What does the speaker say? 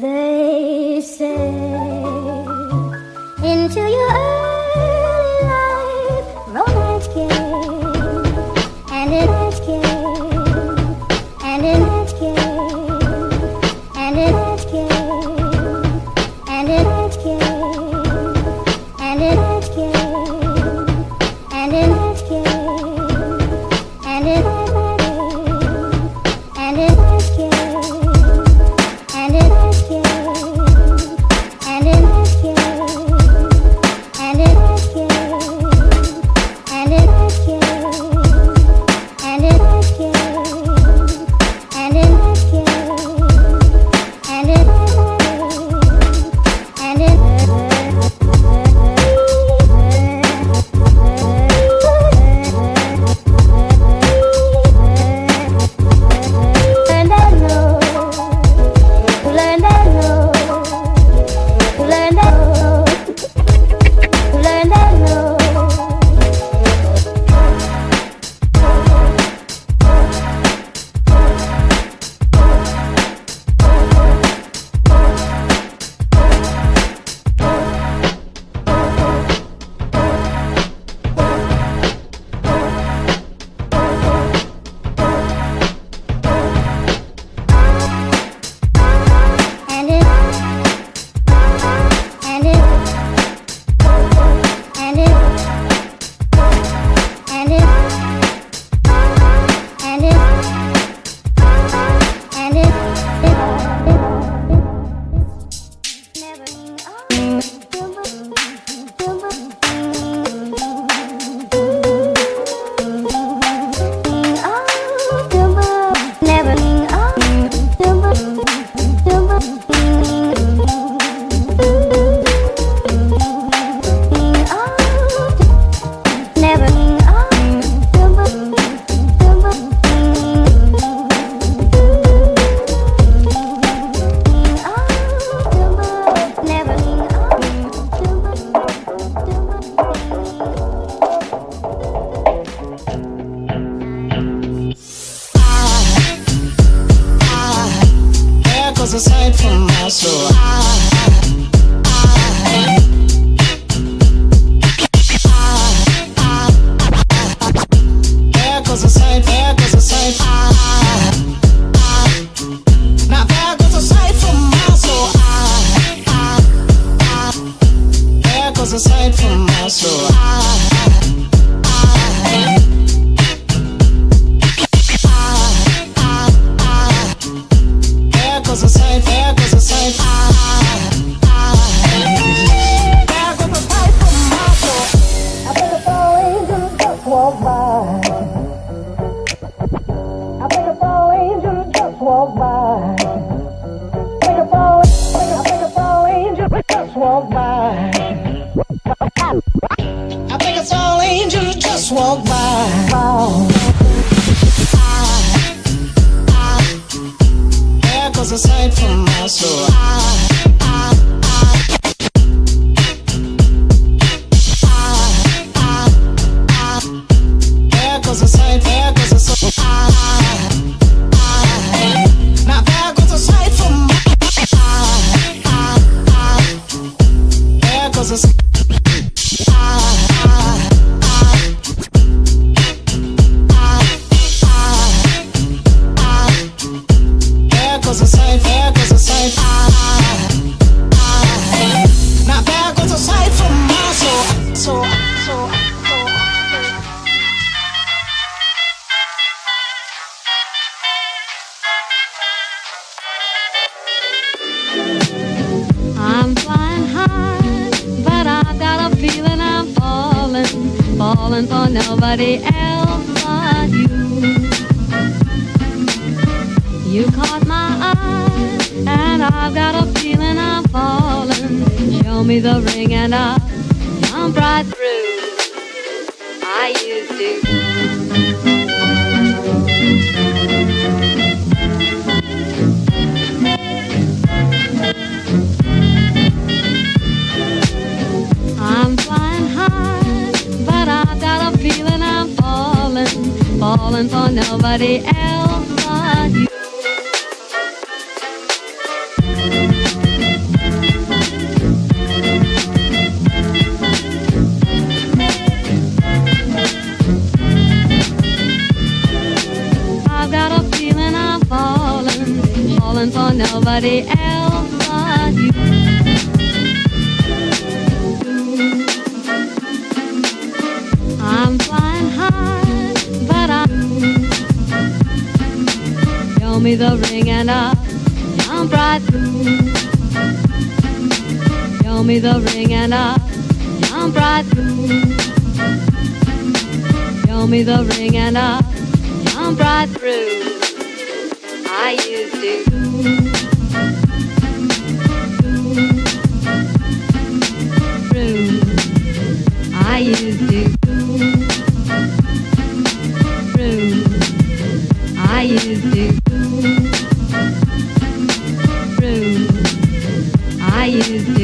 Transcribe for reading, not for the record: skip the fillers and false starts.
They say into your early life romance came, and it came, and it came, and it came, and it came, and it came, and it came, and it came, and it Aside from my soul, there goes a sight, there goes a sight. Now there goes a sight from my soul. There goes a sight from my soul. There goes a sight, there goes a sight. There goes a sight from my soul. I think a fall angel just walked by. I think a fall angel just walked by. I think a fall angel just walked by. I think a fall angel just walked by. There goes a sight from my soul. There goes a sight, there goes a sight. Now there goes a sight from my there goes a sight. There goes a sight, there goes a sight. Now there goes a sight from my soul. I'm flying high, but I've got a feeling I'm falling for nobody else but you. You caught my eye, and I've got a feeling I'm falling. Show me the ring and I'll jump right through. I used to. I'm flying high, but I've got a feeling I'm falling for nobody else but you. nobody else but you. I'm flying high, but show me the ring and I'll jump right through. Show me the ring and I'll jump right through. Show me the ring and I'll jump right through. I used to. Through. I used to. Through. I used to. Through. I used to.